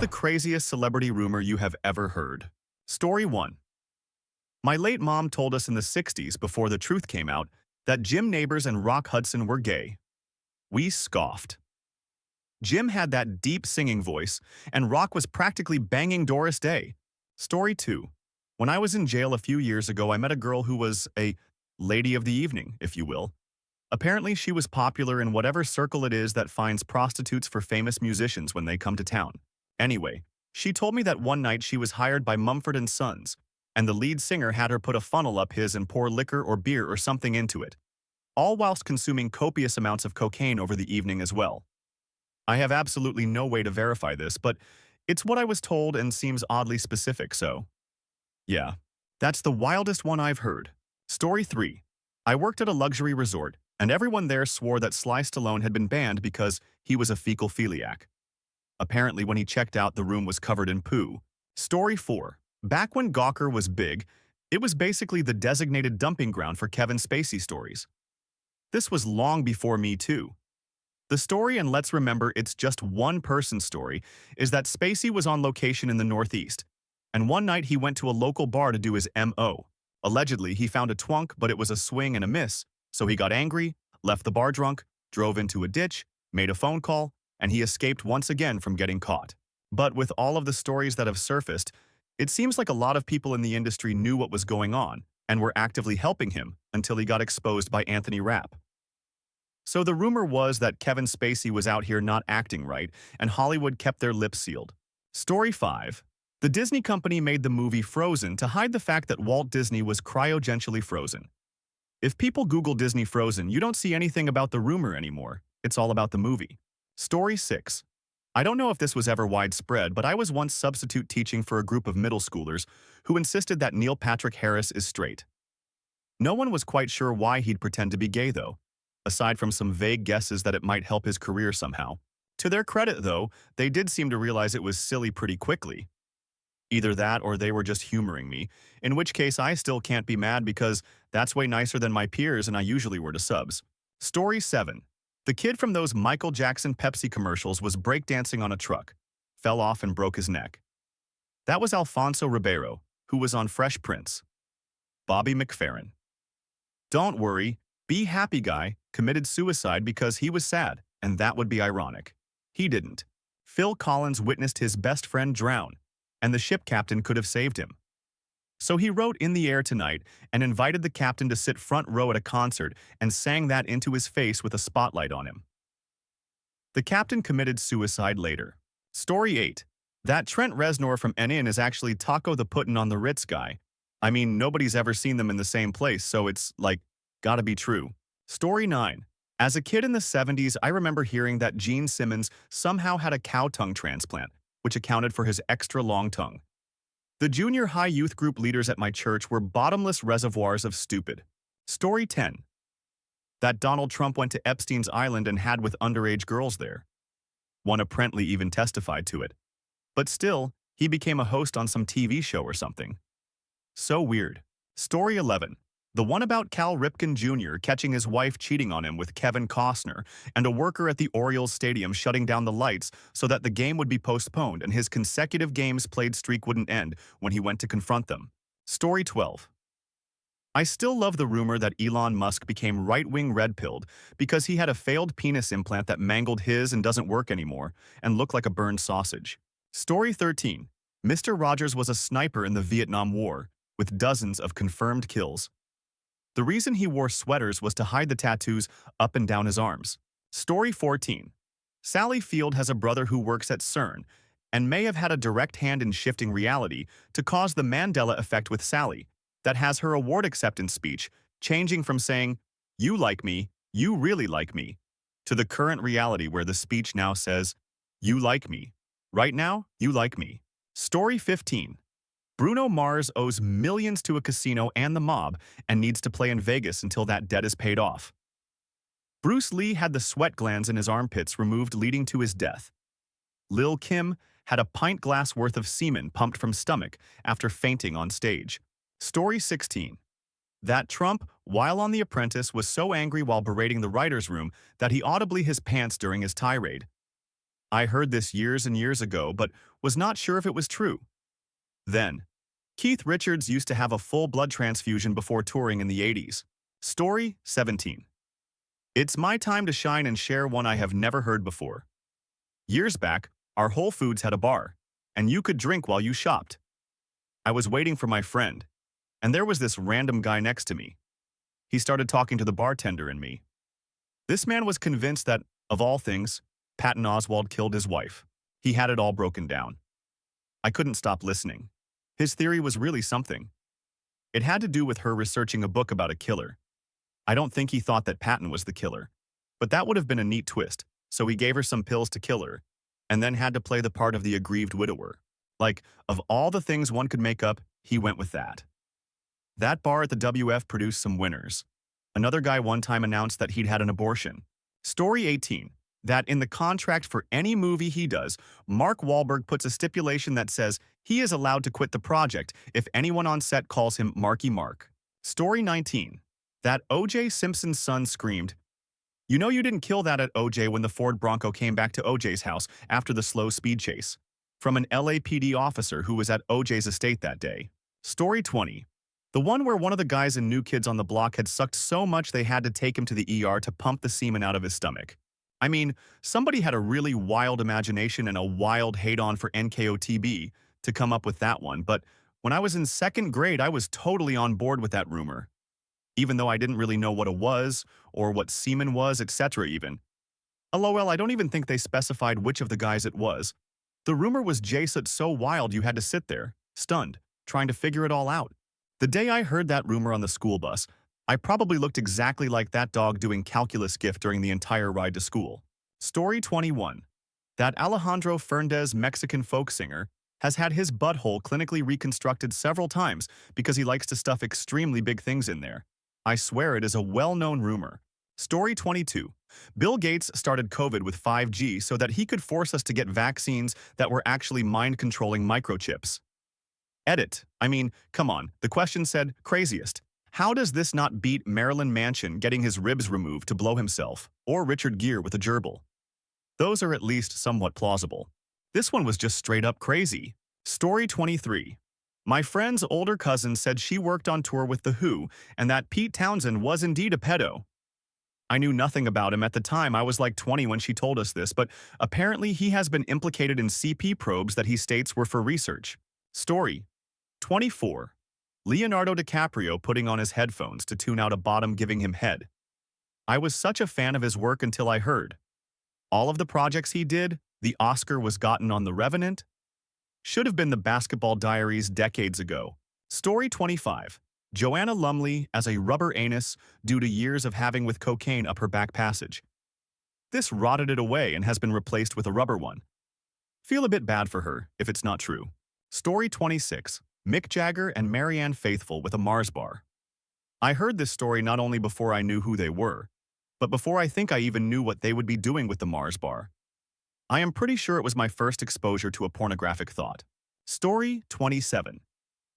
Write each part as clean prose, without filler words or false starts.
the craziest celebrity rumor you have ever heard? Story 1. My late mom told us in the 60s, before the truth came out, that Jim Nabors and Rock Hudson were gay. We scoffed. Jim had that deep singing voice, and Rock was practically banging Doris Day. Story 2. When I was in jail a few years ago, I met a girl who was a lady of the evening, if you will. Apparently, she was popular in whatever circle it is that finds prostitutes for famous musicians when they come to town. Anyway, she told me that one night she was hired by Mumford & Sons, and the lead singer had her put a funnel up his and pour liquor or beer or something into it, all whilst consuming copious amounts of cocaine over the evening as well. I have absolutely no way to verify this, but it's what I was told and seems oddly specific, so yeah, that's the wildest one I've heard. Story 3. I worked at a luxury resort, and everyone there swore that Sly Stallone had been banned because he was a fecal-philiac. Apparently, when he checked out, the room was covered in poo. Story 4. Back when Gawker was big, it was basically the designated dumping ground for Kevin Spacey stories. This was long before Me Too. The story, and let's remember it's just one person's story, is that Spacey was on location in the Northeast, and one night he went to a local bar to do his M.O. Allegedly, he found a twunk, but it was a swing and a miss, so he got angry, left the bar drunk, drove into a ditch, made a phone call, and he escaped once again from getting caught. But with all of the stories that have surfaced, it seems like a lot of people in the industry knew what was going on and were actively helping him until he got exposed by Anthony Rapp. So the rumor was that Kevin Spacey was out here not acting right, and Hollywood kept their lips sealed. Story 5. The Disney company made the movie Frozen to hide the fact that Walt Disney was cryogenically frozen. If people Google Disney Frozen, you don't see anything about the rumor anymore. It's all about the movie. Story 6. I don't know if this was ever widespread, but I was once substitute teaching for a group of middle schoolers who insisted that Neil Patrick Harris is straight. No one was quite sure why he'd pretend to be gay, though, aside from some vague guesses that it might help his career somehow. To their credit, though, they did seem to realize it was silly pretty quickly. Either that or they were just humoring me, in which case I still can't be mad because that's way nicer than my peers and I usually were to subs. Story 7. The kid from those Michael Jackson Pepsi commercials was breakdancing on a truck, fell off and broke his neck. That was Alfonso Ribeiro, who was on Fresh Prince. Bobby McFerrin. Don't worry, Be Happy Guy committed suicide because he was sad, and that would be ironic. He didn't. Phil Collins witnessed his best friend drown, and the ship captain could have saved him. So he wrote In the Air Tonight and invited the captain to sit front row at a concert and sang that into his face with a spotlight on him. The captain committed suicide later. Story 8. That Trent Reznor from NN is actually Taco the Putin on the Ritz guy. I mean, nobody's ever seen them in the same place, so it's, like, gotta be true. Story 9. As a kid in the 70s, I remember hearing that Gene Simmons somehow had a cow tongue transplant, which accounted for his extra long tongue. The junior high youth group leaders at my church were bottomless reservoirs of stupid. Story 10. That Donald Trump went to Epstein's Island and had with underage girls there. One apparently even testified to it. But still, he became a host on some TV show or something. So weird. Story 11. The one about Cal Ripken Jr. catching his wife cheating on him with Kevin Costner, and a worker at the Orioles stadium shutting down the lights so that the game would be postponed and his consecutive games played streak wouldn't end when he went to confront them. Story 12. I still love the rumor that Elon Musk became right-wing red-pilled because he had a failed penis implant that mangled his and doesn't work anymore and looked like a burned sausage. Story 13. Mr. Rogers was a sniper in the Vietnam War, with dozens of confirmed kills. The reason he wore sweaters was to hide the tattoos up and down his arms. Story 14. Sally Field has a brother who works at CERN and may have had a direct hand in shifting reality to cause the Mandela effect with Sally, that has her award acceptance speech changing from saying, "You like me, you really like me," to the current reality where the speech now says, "You like me. Right now, you like me." Story 15. Bruno Mars owes millions to a casino and the mob and needs to play in Vegas until that debt is paid off. Bruce Lee had the sweat glands in his armpits removed leading to his death. Lil' Kim had a pint glass worth of semen pumped from stomach after fainting on stage. Story 16. That Trump, while on The Apprentice, was so angry while berating the writer's room that he audibly his pants during his tirade. I heard this years and years ago, but was not sure if it was true. Then, Keith Richards used to have a full blood transfusion before touring in the 80s. Story 17. It's my time to shine and share one I have never heard before. Years back, our Whole Foods had a bar, and you could drink while you shopped. I was waiting for my friend, and there was this random guy next to me. He started talking to the bartender and me. This man was convinced that, of all things, Patton Oswalt killed his wife. He had it all broken down. I couldn't stop listening. His theory was really something. It had to do with her researching a book about a killer. I don't think he thought that Patton was the killer, but that would have been a neat twist, so he gave her some pills to kill her, and then had to play the part of the aggrieved widower. Like, of all the things one could make up, he went with that. That bar at the WF produced some winners. Another guy one time announced that he'd had an abortion. Story 18. That in the contract for any movie he does, Mark Wahlberg puts a stipulation that says he is allowed to quit the project if anyone on set calls him Marky Mark. Story 19. That O.J. Simpson's son screamed, "You know you didn't kill that at O.J. when the Ford Bronco came back to O.J.'s house after the slow speed chase," from an LAPD officer who was at O.J.'s estate that day. Story 20. The one where one of the guys in New Kids on the Block had sucked so much they had to take him to the ER to pump the semen out of his stomach. I mean, somebody had a really wild imagination and a wild hate-on for NKOTB to come up with that one, but when I was in second grade, I was totally on board with that rumor. Even though I didn't really know what it was, or what semen was, etc. even. LOL, I don't even think they specified which of the guys it was. The rumor was Jasut so wild you had to sit there, stunned, trying to figure it all out. The day I heard that rumor on the school bus, I probably looked exactly like that dog doing calculus gift during the entire ride to school. Story 21. That Alejandro Fernández Mexican folk singer has had his butthole clinically reconstructed several times because he likes to stuff extremely big things in there. I swear it is a well-known rumor. Story 22. Bill Gates started COVID with 5G so that he could force us to get vaccines that were actually mind-controlling microchips. Edit. I mean, come on, the question said, craziest. How does this not beat Marilyn Manson getting his ribs removed to blow himself, or Richard Gere with a gerbil? Those are at least somewhat plausible. This one was just straight up crazy. Story 23. My friend's older cousin said she worked on tour with The Who and that Pete Townsend was indeed a pedo. I knew nothing about him at the time. I was like 20 when she told us this, but apparently he has been implicated in CP probes that he states were for research. Story 24. Leonardo DiCaprio putting on his headphones to tune out a bottom giving him head. I was such a fan of his work until I heard. All of the projects he did, the Oscar was gotten on The Revenant, should have been The Basketball Diaries decades ago. Story 25. Joanna Lumley as a rubber anus due to years of having with cocaine up her back passage. This rotted it away and has been replaced with a rubber one. Feel a bit bad for her, if it's not true. Story 26. Mick Jagger and Marianne Faithfull with a Mars bar. I heard this story not only before I knew who they were, but before I think I even knew what they would be doing with the Mars bar. I am pretty sure it was my first exposure to a pornographic thought. Story 27.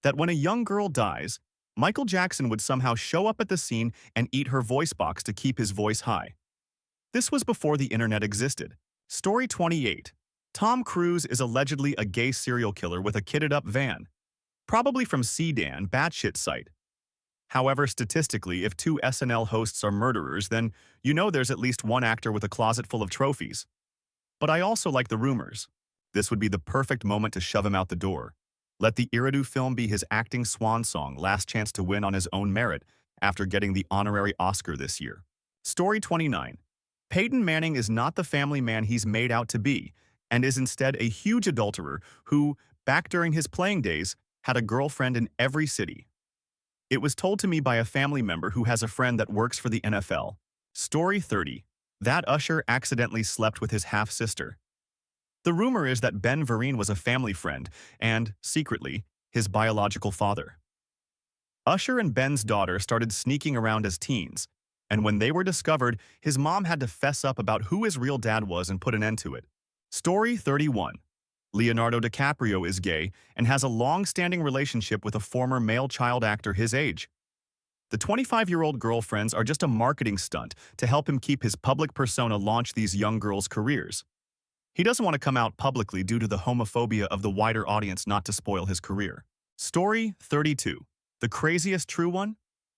That when a young girl dies, Michael Jackson would somehow show up at the scene and eat her voice box to keep his voice high. This was before the internet existed. Story 28. Tom Cruise is allegedly a gay serial killer with a kitted-up van. Probably from CDAN, batshit site. However, statistically, if two SNL hosts are murderers, then you know there's at least one actor with a closet full of trophies. But I also like the rumors. This would be the perfect moment to shove him out the door. Let the Iridu film be his acting swan song, last chance to win on his own merit after getting the honorary Oscar this year. Story 29. Peyton Manning is not the family man he's made out to be, and is instead a huge adulterer who, back during his playing days, had a girlfriend in every city. It was told to me by a family member who has a friend that works for the NFL. Story 30. That usher accidentally slept with his half-sister. The rumor is that Ben Vereen was a family friend and, secretly, his biological father. Usher and Ben's daughter started sneaking around as teens, and when they were discovered, his mom had to fess up about who his real dad was and put an end to it. Story 31. Leonardo DiCaprio is gay and has a long-standing relationship with a former male child actor his age. The 25-year-old girlfriends are just a marketing stunt to help him keep his public persona launch these young girls' careers. He doesn't want to come out publicly due to the homophobia of the wider audience not to spoil his career. Story 32. The craziest true one?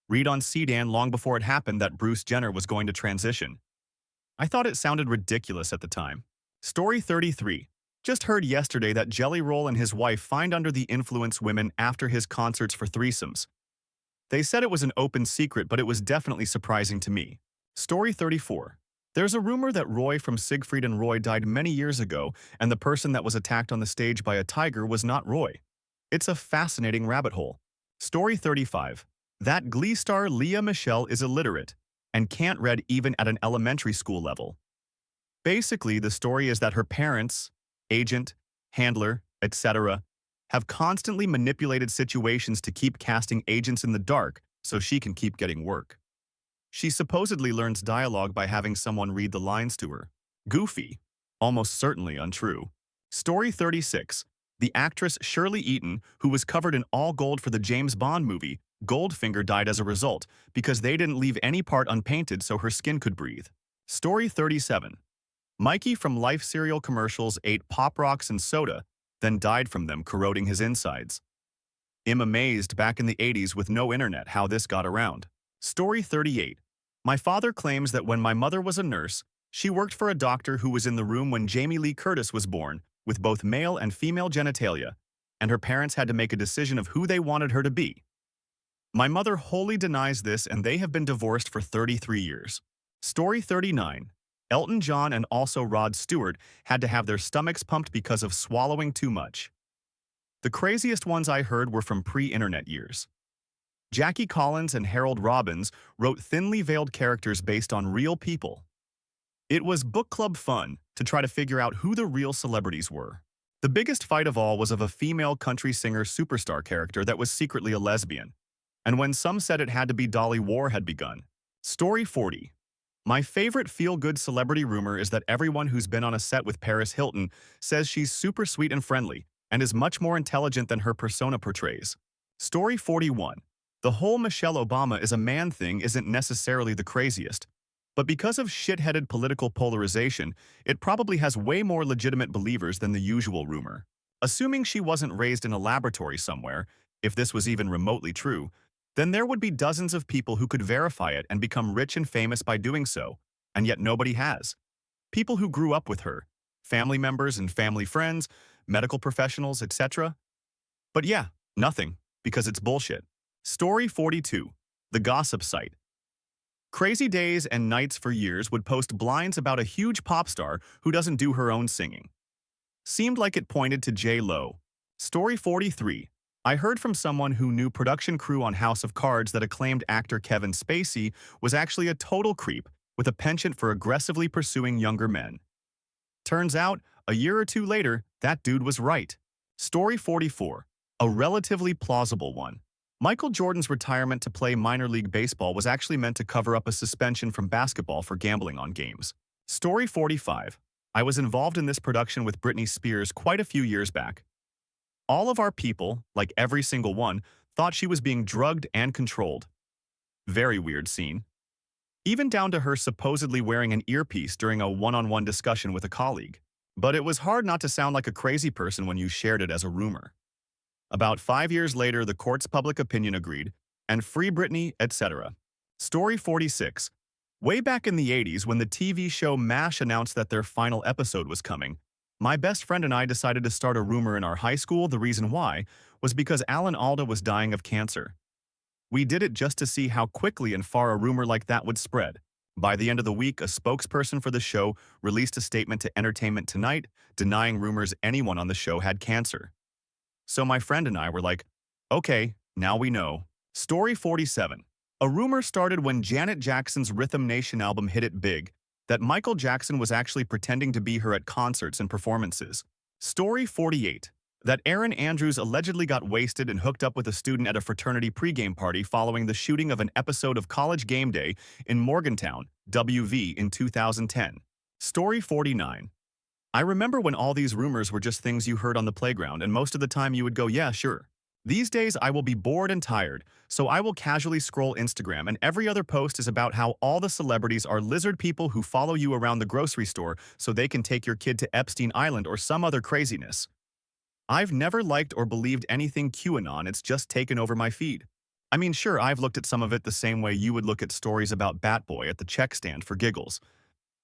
Read on CDAN long before it happened that Bruce Jenner was going to transition. I thought it sounded ridiculous at the time. Story 33. Just heard yesterday that Jelly Roll and his wife fined under the influence women after his concerts for threesomes. They said it was an open secret, but it was definitely surprising to me. Story 34. There's a rumor that Roy from Siegfried and Roy died many years ago, and the person that was attacked on the stage by a tiger was not Roy. It's a fascinating rabbit hole. Story 35. That Glee star Lea Michele is illiterate and can't read even at an elementary school level. Basically, the story is that her parents, agent, handler, etc., have constantly manipulated situations to keep casting agents in the dark so she can keep getting work. She supposedly learns dialogue by having someone read the lines to her. Goofy. Almost certainly untrue. Story 36. The actress Shirley Eaton, who was covered in all gold for the James Bond movie, Goldfinger, died as a result because they didn't leave any part unpainted so her skin could breathe. Story 37. Mikey from Life cereal commercials ate Pop Rocks and soda, then died from them corroding his insides. I'm amazed back in the 80s with no internet how this got around. Story 38. My father claims that when my mother was a nurse, she worked for a doctor who was in the room when Jamie Lee Curtis was born, with both male and female genitalia, and her parents had to make a decision of who they wanted her to be. My mother wholly denies this, and they have been divorced for 33 years. Story 39. Elton John and also Rod Stewart had to have their stomachs pumped because of swallowing too much. The craziest ones I heard were from pre-internet years. Jackie Collins and Harold Robbins wrote thinly veiled characters based on real people. It was book club fun to try to figure out who the real celebrities were. The biggest fight of all was of a female country singer superstar character that was secretly a lesbian, and when some said it had to be Dolly, war had begun. Story 40. My favorite feel-good celebrity rumor is that everyone who's been on a set with Paris Hilton says she's super sweet and friendly and is much more intelligent than her persona portrays. Story 41. The whole Michelle Obama is a man thing isn't necessarily the craziest, but because of shit-headed political polarization, it probably has way more legitimate believers than the usual rumor. Assuming she wasn't raised in a laboratory somewhere, if this was even remotely true, then there would be dozens of people who could verify it and become rich and famous by doing so, and yet nobody has. People who grew up with her, family members and family friends, medical professionals, etc. But yeah, nothing, because it's bullshit. Story 42. The gossip site. Crazy Days and Nights for years would post blinds about a huge pop star who doesn't do her own singing. Seemed like it pointed to J-Lo. Story 43. I heard from someone who knew production crew on House of Cards that acclaimed actor Kevin Spacey was actually a total creep with a penchant for aggressively pursuing younger men. Turns out, a year or two later, that dude was right. Story 44. A relatively plausible one. Michael Jordan's retirement to play minor league baseball was actually meant to cover up a suspension from basketball for gambling on games. Story 45. I was involved in this production with Britney Spears quite a few years back. All of our people, like every single one, thought she was being drugged and controlled. Very weird scene. Even down to her supposedly wearing an earpiece during a one-on-one discussion with a colleague. But it was hard not to sound like a crazy person when you shared it as a rumor. About 5 years later, the court's public opinion agreed, and free Britney, etc. Story 46. Way back in the 80s, when the TV show MASH announced that their final episode was coming, my best friend and I decided to start a rumor in our high school. The reason why was because Alan Alda was dying of cancer. We did it just to see how quickly and far a rumor like that would spread. By the end of the week, a spokesperson for the show released a statement to Entertainment Tonight denying rumors anyone on the show had cancer. So my friend and I were like, okay, now we know. Story 47. A rumor started when Janet Jackson's Rhythm Nation album hit it big that Michael Jackson was actually pretending to be her at concerts and performances. Story 48. That Erin Andrews allegedly got wasted and hooked up with a student at a fraternity pregame party following the shooting of an episode of College Game Day in Morgantown, WV in 2010. Story 49. I remember when all these rumors were just things you heard on the playground, and most of the time you would go, yeah, sure. These days, I will be bored and tired, so I will casually scroll Instagram, and every other post is about how all the celebrities are lizard people who follow you around the grocery store so they can take your kid to Epstein Island or some other craziness. I've never liked or believed anything QAnon, it's just taken over my feed. I mean, sure, I've looked at some of it the same way you would look at stories about Batboy at the check stand for giggles.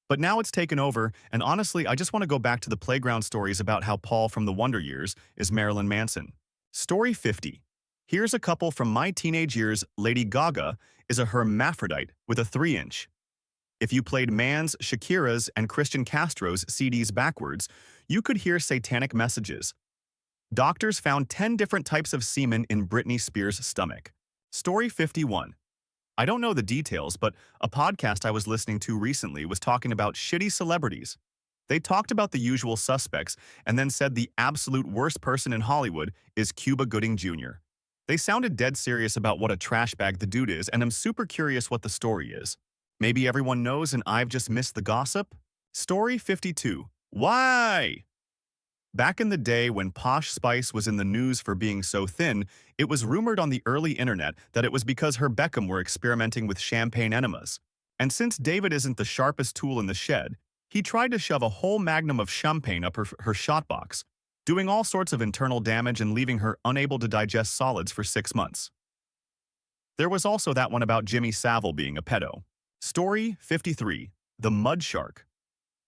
But now it's taken over, and honestly, I just want to go back to the playground stories about how Paul from the Wonder Years is Marilyn Manson. Story 50. Here's a couple from my teenage years. Lady Gaga is a hermaphrodite with a 3-inch. If you played Man's, Shakira's, and Christian Castro's CDs backwards, you could hear satanic messages. Doctors found 10 different types of semen in Britney Spears' stomach. Story 51. I don't know the details, but a podcast I was listening to recently was talking about shitty celebrities. They talked about the usual suspects and then said the absolute worst person in Hollywood is Cuba Gooding Jr. They sounded dead serious about what a trash bag the dude is, and I'm super curious what the story is. Maybe everyone knows and I've just missed the gossip? Story 52. Why? Back in the day when Posh Spice was in the news for being so thin, it was rumored on the early internet that it was because her Beckham were experimenting with champagne enemas. And since David isn't the sharpest tool in the shed, he tried to shove a whole magnum of champagne up her shot box, doing all sorts of internal damage and leaving her unable to digest solids for 6 months. There was also that one about Jimmy Savile being a pedo. Story 53. The Mud Shark.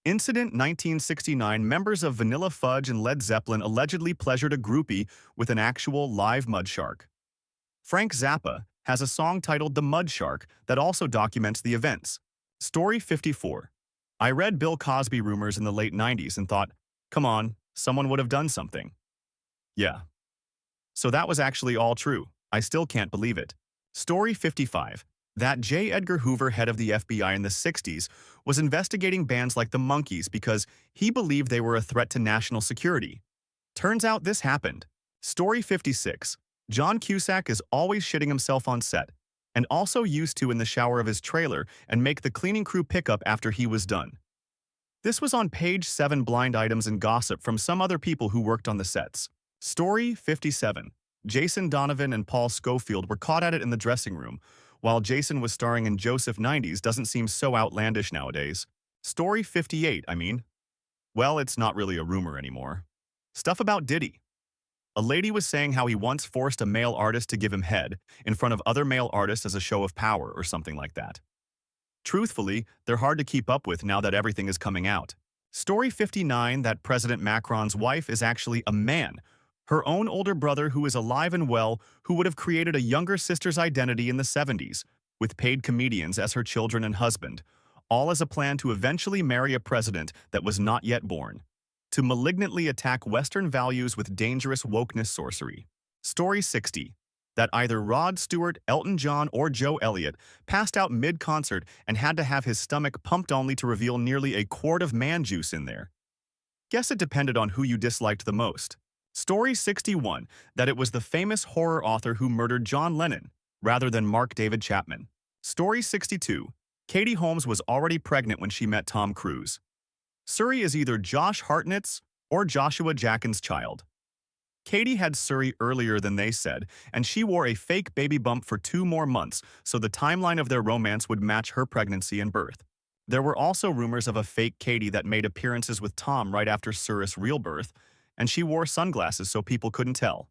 Incident 1969. Members of Vanilla Fudge and Led Zeppelin allegedly pleasured a groupie with an actual live mud shark. Frank Zappa has a song titled The Mud Shark that also documents the events. Story 54. I read Bill Cosby rumors in the late 90s and thought, come on, someone would have done something. Yeah. So that was actually all true. I still can't believe it. Story 55. That J. Edgar Hoover, head of the FBI in the 60s, was investigating bands like the Monkees because he believed they were a threat to national security. Turns out this happened. Story 56. John Cusack is always shitting himself on set, and also used to in the shower of his trailer and make the cleaning crew pick up after he was done. This was on page 7 blind items and gossip from some other people who worked on the sets. Story 57. Jason Donovan and Paul Scofield were caught at it in the dressing room. While Jason was starring in Joseph 90s doesn't seem so outlandish nowadays. Story 58, I mean. Well, it's not really a rumor anymore. Stuff about Diddy. A lady was saying how he once forced a male artist to give him head in front of other male artists as a show of power or something like that. Truthfully, they're hard to keep up with now that everything is coming out. Story 59. That President Macron's wife is actually a man, her own older brother who is alive and well, who would have created a younger sister's identity in the 70s, with paid comedians as her children and husband, all as a plan to eventually marry a president that was not yet born, to malignantly attack Western values with dangerous wokeness sorcery. Story 60. That either Rod Stewart, Elton John, or Joe Elliott passed out mid-concert and had to have his stomach pumped only to reveal nearly a quart of man juice in there. Guess it depended on who you disliked the most. Story 61. That it was the famous horror author who murdered John Lennon, rather than Mark David Chapman. Story 62. Katie Holmes was already pregnant when she met Tom Cruise. Suri is either Josh Hartnett's or Joshua Jackin's child. Katie had Suri earlier than they said, and she wore a fake baby bump for 2 more months so the timeline of their romance would match her pregnancy and birth. There were also rumors of a fake Katie that made appearances with Tom right after Suri's real birth, and she wore sunglasses so people couldn't tell.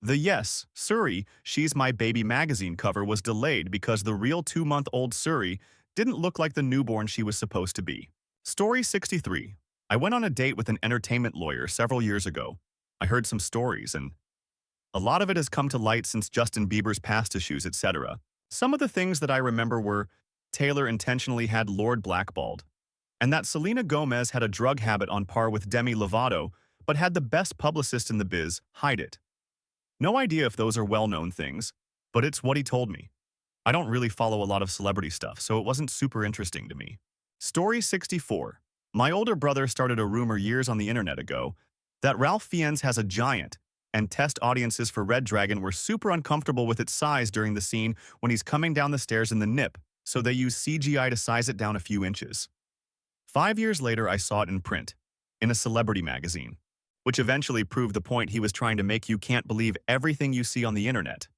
The Yes, Suri, She's My Baby magazine cover was delayed because the real 2-month-old Suri didn't look like the newborn she was supposed to be. Story 63. I went on a date with an entertainment lawyer several years ago. I heard some stories, and a lot of it has come to light since Justin Bieber's past issues, etc. Some of the things that I remember were Taylor intentionally had Lorde blackballed, and that Selena Gomez had a drug habit on par with Demi Lovato, but had the best publicist in the biz hide it. No idea if those are well-known things, but it's what he told me. I don't really follow a lot of celebrity stuff, so it wasn't super interesting to me. Story 64. My older brother started a rumor years on the internet ago that Ralph Fiennes has a giant, and test audiences for Red Dragon were super uncomfortable with its size during the scene when he's coming down the stairs in the nip, so they used CGI to size it down a few inches. 5 years later, I saw it in print, in a celebrity magazine. which eventually proved the point he was trying to make: you can't believe everything you see on the internet.